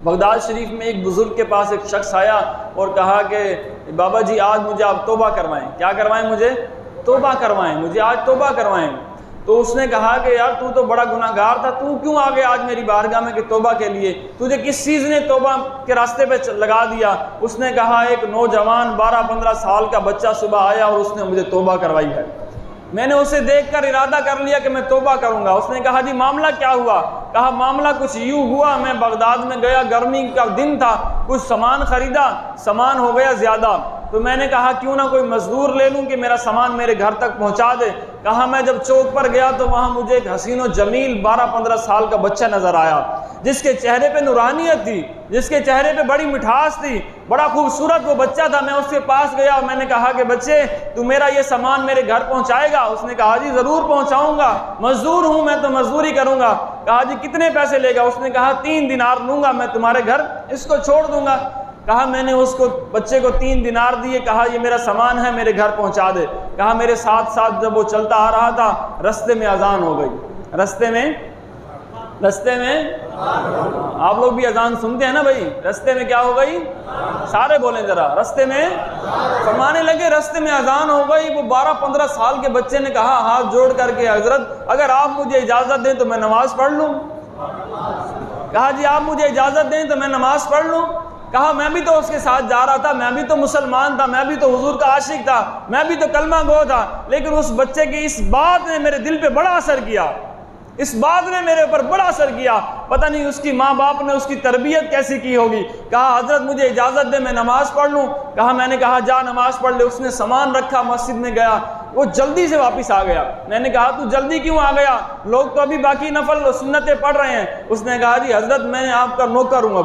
Baghdad شریف میں ایک بزرگ کے پاس ایک شخص آیا اور کہا کہ بابا جی آج مجھے آپ توبہ کروائیں۔ کیا کروائیں؟ مجھے توبہ کروائیں، مجھے آج توبہ کروائیں۔ تو اس نے کہا کہ یار تو تو بڑا گناہ گار تھا، تو کیوں آ گیا آج میری بارگاہ میں کہ توبہ کے لیے؟ تجھے کس چیز نے توبہ کے راستے پہ لگا دیا؟ اس نے کہا ایک نوجوان 12-15 سال کا بچہ صبح آیا اور اس نے مجھے توبہ کروائی ہے۔ میں نے اسے دیکھ کر ارادہ کر لیا کہ میں توبہ کروں گا۔ اس نے کہا جی معاملہ کیا ہوا؟ کہا معاملہ کچھ یوں ہوا، میں بغداد میں گیا، گرمی کا دن تھا، کچھ سامان خریدا، سامان ہو گیا زیادہ، تو میں نے کہا کیوں نہ کوئی مزدور لے لوں کہ میرا سامان میرے گھر تک پہنچا دے۔ کہا میں جب چوک پر گیا تو وہاں مجھے ایک حسین و جمیل 12-15 سال کا بچہ نظر آیا، جس کے چہرے پہ نورانیت تھی، جس کے چہرے پہ بڑی مٹھاس تھی، بڑا خوبصورت وہ بچہ تھا۔ میں اس کے پاس گیا اور میں نے کہا کہ بچے تو میرا یہ سامان میرے گھر پہنچائے گا؟ اس نے کہا جی ضرور پہنچاؤں گا، مزدور ہوں میں تو مزدوری کروں گا۔ کہا جی کتنے پیسے لے گا؟ اس نے کہا 3 دینار لوں گا، میں تمہارے گھر اس کو چھوڑ دوں گا۔ کہا میں نے اس کو بچے کو 3 دینار دیے، کہا یہ میرا سامان ہے میرے گھر پہنچا دے۔ کہا میرے ساتھ ساتھ جب وہ چلتا آ رہا تھا رستے میں اذان ہو گئی، رستے میں آپ لوگ بھی اذان سنتے ہیں نا بھائی، رستے میں کیا ہو گئی؟ سارے بولیں ذرا، رستے میں فرمانے لگے رستے میں اذان ہو گئی۔ وہ 12-15 سال کے بچے نے کہا ہاتھ جوڑ کر کے حضرت اگر آپ مجھے اجازت دیں تو میں نماز پڑھ لوں۔ کہا جی آپ مجھے اجازت دیں تو میں نماز پڑھ لوں۔ کہا میں بھی تو اس کے ساتھ جا رہا تھا، میں بھی تو مسلمان تھا، میں بھی تو حضور کا عاشق تھا، میں بھی تو کلمہ گو تھا، لیکن اس بچے کی اس بات نے میرے دل پہ بڑا اثر کیا، اس بات نے میرے اوپر بڑا اثر کیا، پتہ نہیں اس کی ماں باپ نے اس کی تربیت کیسی کی ہوگی۔ کہا حضرت مجھے اجازت دے میں نماز پڑھ لوں۔ کہا میں نے کہا جا نماز پڑھ لے۔ اس نے سامان رکھا، مسجد میں گیا، وہ جلدی سے واپس آ گیا۔ میں نے کہا تو جلدی کیوں آ گیا؟ لوگ تو ابھی باقی نفل و سنتیں پڑھ رہے ہیں۔ اس نے کہا جی حضرت میں آپ کا نوکر ہوں،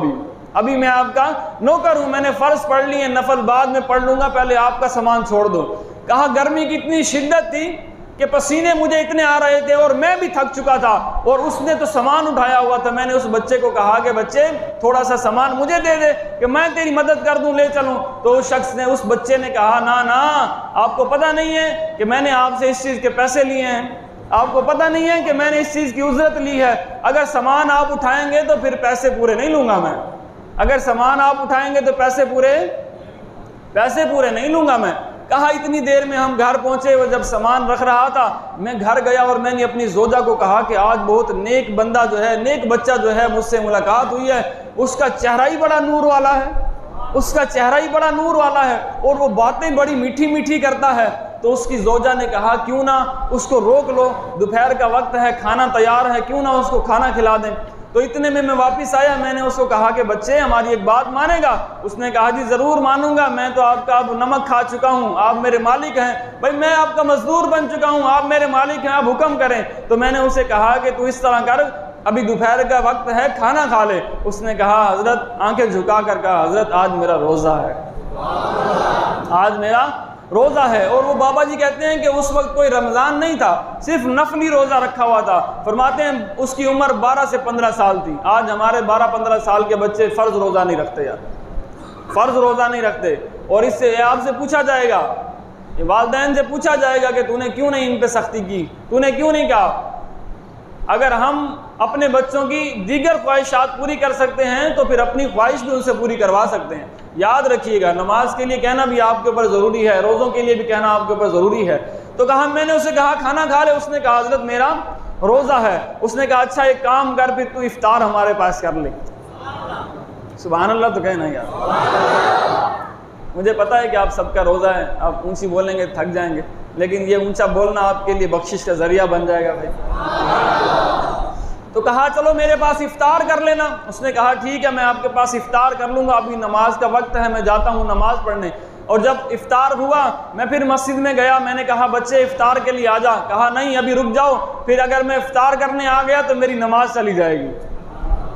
ابھی میں آپ کا نوکر ہوں، میں نے فرض پڑھ لیے، نفل بعد میں پڑھ لوں گا، پہلے آپ کا سامان چھوڑ دو۔ کہا گرمی کی اتنی شدت تھی کہ پسینے مجھے اتنے آ رہے تھے اور میں بھی تھک چکا تھا، اور اس نے تو سامان اٹھایا ہوا تھا۔ میں نے اس بچے کو کہا کہ بچے تھوڑا سا سامان مجھے دے دے کہ میں تیری مدد کر دوں، لے چلوں۔ تو اس شخص نے، اس بچے نے کہا نا آپ کو پتہ نہیں ہے کہ میں نے آپ سے اس چیز کے پیسے لیے ہیں، آپ کو پتہ نہیں ہے کہ میں نے اس چیز کی اجرت لی ہے، اگر سامان آپ اٹھائیں گے تو پھر پیسے پورے نہیں لوں گا میں، اگر سامان آپ اٹھائیں گے تو پیسے پورے نہیں لوں گا میں۔ کہا اتنی دیر میں ہم گھر پہنچے، وہ جب سامان رکھ رہا تھا میں گھر گیا اور میں نے اپنی زوجہ کو کہا کہ آج بہت نیک بندہ جو ہے، نیک بچہ جو ہے مجھ سے ملاقات ہوئی ہے، اس کا چہرہ ہی بڑا نور والا ہے، اس کا چہرہ ہی بڑا نور والا ہے اور وہ باتیں بڑی میٹھی میٹھی کرتا ہے۔ تو اس کی زوجہ نے کہا کیوں نہ اس کو روک لو، دوپہر کا وقت ہے، کھانا تیار ہے، کیوں نہ اس کو کھانا کھلا دیں۔ تو اتنے میں واپس آیا، میں نے اس کو کہا کہ بچے ہماری ایک بات مانے گا؟ اس نے کہا جی ضرور مانوں گا، میں تو آپ کا اب نمک کھا چکا ہوں، آپ میرے مالک ہیں، بھائی میں آپ کا مزدور بن چکا ہوں، آپ میرے مالک ہیں، آپ حکم کریں۔ تو میں نے اسے کہا کہ تو اس طرح کر، ابھی دوپہر کا وقت ہے، کھانا کھا لے۔ اس نے کہا حضرت آنکھیں جھکا کر کہا حضرت آج میرا روزہ ہے، آج میرا روزہ ہے۔ اور وہ بابا جی کہتے ہیں کہ اس وقت کوئی رمضان نہیں تھا، صرف نفلی روزہ رکھا ہوا تھا۔ فرماتے ہیں اس کی عمر 12 سے 15 سال تھی۔ آج ہمارے 12-15 سال کے بچے فرض روزہ نہیں رکھتے یار، فرض روزہ نہیں رکھتے۔ اور اس سے آپ سے پوچھا جائے گا، والدین سے پوچھا جائے گا کہ تو نے کیوں نہیں ان پہ سختی کی، تو نے کیوں نہیں کہا؟ اگر ہم اپنے بچوں کی دیگر خواہشات پوری کر سکتے ہیں تو پھر اپنی خواہش بھی ان سے پوری کروا سکتے ہیں۔ یاد رکھیے گا نماز کے لیے کہنا بھی آپ کے اوپر ضروری ہے، روزوں کے لیے بھی کہنا آپ کے اوپر ضروری ہے۔ تو کہا میں نے اسے کہا کھانا کھا لے، اس نے کہا حضرت میرا روزہ ہے۔ اس نے کہا اچھا ایک کام کر، پھر تو افطار ہمارے پاس کر لے۔ سبحان اللہ تو کہنا یار، مجھے پتا ہے کہ آپ سب کا روزہ ہے، آپ اونچی بولیں گے تھک جائیں گے، لیکن یہ اونچا بولنا آپ کے لیے بخشش کا ذریعہ بن جائے گا بھائی۔ تو کہا چلو میرے پاس افطار کر لینا۔ اس نے کہا ٹھیک ہے میں آپ کے پاس افطار کر لوں گا، ابھی نماز کا وقت ہے، میں جاتا ہوں نماز پڑھنے۔ اور جب افطار ہوا میں پھر مسجد میں گیا، میں نے کہا بچے افطار کے لیے آ جا۔ کہا نہیں ابھی رک جاؤ، پھر اگر میں افطار کرنے آ گیا تو میری نماز چلی جائے گی،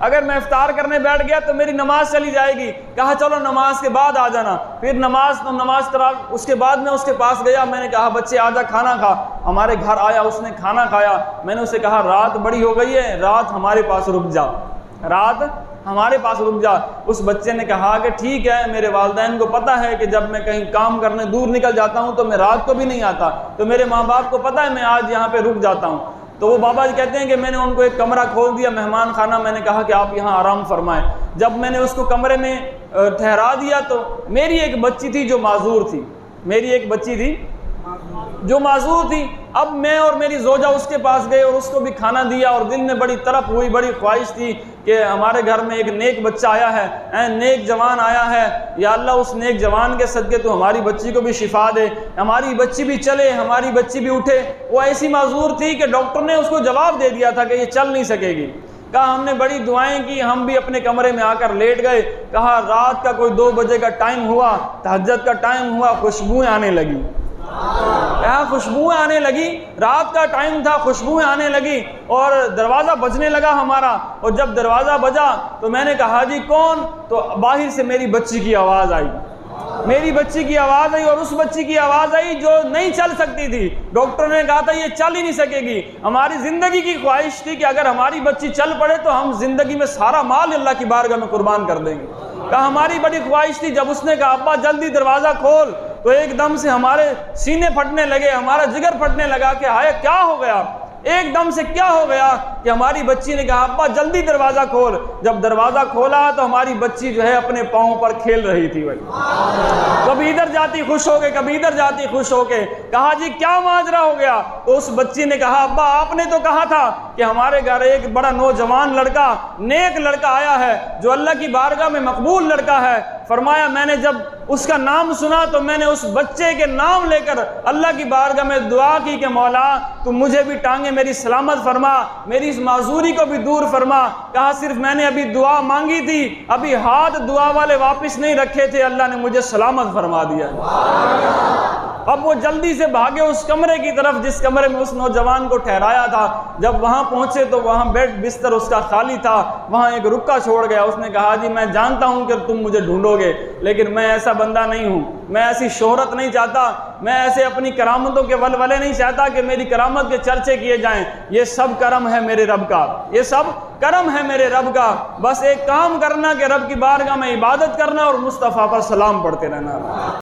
اگر میں افطار کرنے بیٹھ گیا تو میری نماز چلی جائے گی۔ کہا چلو نماز کے بعد آ جانا۔ پھر نماز کرا، اس کے بعد میں اس کے پاس گیا، میں نے کہا بچے آ جا کھانا کھا۔ ہمارے گھر آیا، اس نے کھانا کھایا۔ میں نے اسے کہا رات بڑی ہو گئی ہے، رات ہمارے پاس رک جا، رات ہمارے پاس رک جا۔ اس بچے نے کہا کہ ٹھیک ہے، میرے والدین کو پتہ ہے کہ جب میں کہیں کام کرنے دور نکل جاتا ہوں تو میں رات کو بھی نہیں آتا، تو میرے ماں باپ کو پتہ ہے میں آج یہاں پہ رک جاتا ہوں۔ تو وہ بابا جی کہتے ہیں کہ میں نے ان کو ایک کمرہ کھول دیا، مہمان خانہ، میں نے کہا کہ آپ یہاں آرام فرمائیں۔ جب میں نے اس کو کمرے میں ٹھہرا دیا تو میری ایک بچی تھی جو معذور تھی، میری ایک بچی تھی جو معذور تھی. اب میں اور میری زوجہ اس کے پاس گئے اور اس کو بھی کھانا دیا، اور دل میں بڑی تڑپ ہوئی، بڑی خواہش تھی کہ ہمارے گھر میں ایک نیک بچہ آیا ہے، نیک جوان آیا ہے، یا اللہ اس نیک جوان کے صدقے تو ہماری بچی کو بھی شفا دے، ہماری بچی بھی چلے، ہماری بچی بھی اٹھے. وہ ایسی معذور تھی کہ ڈاکٹر نے اس کو جواب دے دیا تھا کہ یہ چل نہیں سکے گی. کہا ہم نے بڑی دعائیں کی، ہم بھی اپنے کمرے میں آ کر لیٹ گئے. کہا رات کا کوئی 2 بجے کا ٹائم ہوا، تہجد کا ٹائم ہوا، خوشبوئیں آنے لگی. خوشبوئیں آنے لگی، رات کا ٹائم تھا، خوشبوئیں آنے لگی اور دروازہ بجنے لگا ہمارا. اور جب دروازہ بجا تو میں نے کہا جی کون؟ تو باہر سے میری بچی کی آواز آئی، میری بچی کی آواز آئی، اور اس بچی کی آواز آئی جو نہیں چل سکتی تھی. ڈاکٹر نے کہا تھا یہ چل ہی نہیں سکے گی. ہماری زندگی کی خواہش تھی کہ اگر ہماری بچی چل پڑے تو ہم زندگی میں سارا مال اللہ کی بارگاہ میں قربان کر دیں گے. کہا ہماری بڑی خواہش تھی. جب اس نے کہا ابا جلدی دروازہ کھول، تو ایک دم سے ہمارے سینے پھٹنے لگے، ہمارا جگر پھٹنے لگا کہ ہائے کیا ہو گیا، ایک دم سے کیا ہو گیا کہ ہماری بچی نے کہا ابا جلدی دروازہ کھول. جب دروازہ کھولا تو ہماری بچی جو ہے اپنے پاؤں پر کھیل رہی تھی. بھائی کبھی ادھر جاتی خوش ہو کے، کبھی ادھر جاتی خوش ہو کے. کہا جی کیا ماجرا ہو گیا؟ تو اس بچی نے کہا ابا آپ نے تو کہا تھا کہ ہمارے گھر ایک بڑا نوجوان لڑکا، نیک لڑکا آیا ہے جو اللہ کی بارگاہ میں مقبول لڑکا ہے. فرمایا میں نے جب اس کا نام سنا تو میں نے اس بچے کے نام لے کر اللہ کی بارگاہ میں دعا کی کہ مولا تو مجھے بھی ٹانگیں میری سلامت فرما، میری اس معذوری کو بھی دور فرما. کہا صرف میں نے ابھی دعا مانگی تھی، ابھی ہاتھ دعا والے واپس نہیں رکھے تھے، اللہ نے مجھے سلامت فرما دیا. اب وہ جلدی سے بھاگے اس کمرے کی طرف جس کمرے میں اس نوجوان کو ٹھہرایا تھا. جب وہاں پہنچے تو وہاں بیڈ بستر اس کا خالی تھا، وہاں ایک رکا چھوڑ گیا. اس نے کہا جی میں جانتا ہوں کہ تم مجھے ڈھونڈو گے، لیکن میں ایسا بندہ نہیں ہوں، میں ایسی شہرت نہیں چاہتا، میں ایسے اپنی کرامتوں کے ولولے نہیں چاہتا کہ میری کرامت کے چرچے کیے جائیں. یہ سب کرم ہے میرے رب کا، یہ سب کرم ہے میرے رب کا. بس ایک کام کرنا کہ رب کی بارگاہ میں عبادت کرنا اور مصطفیٰ پر سلام پڑھتے رہنا.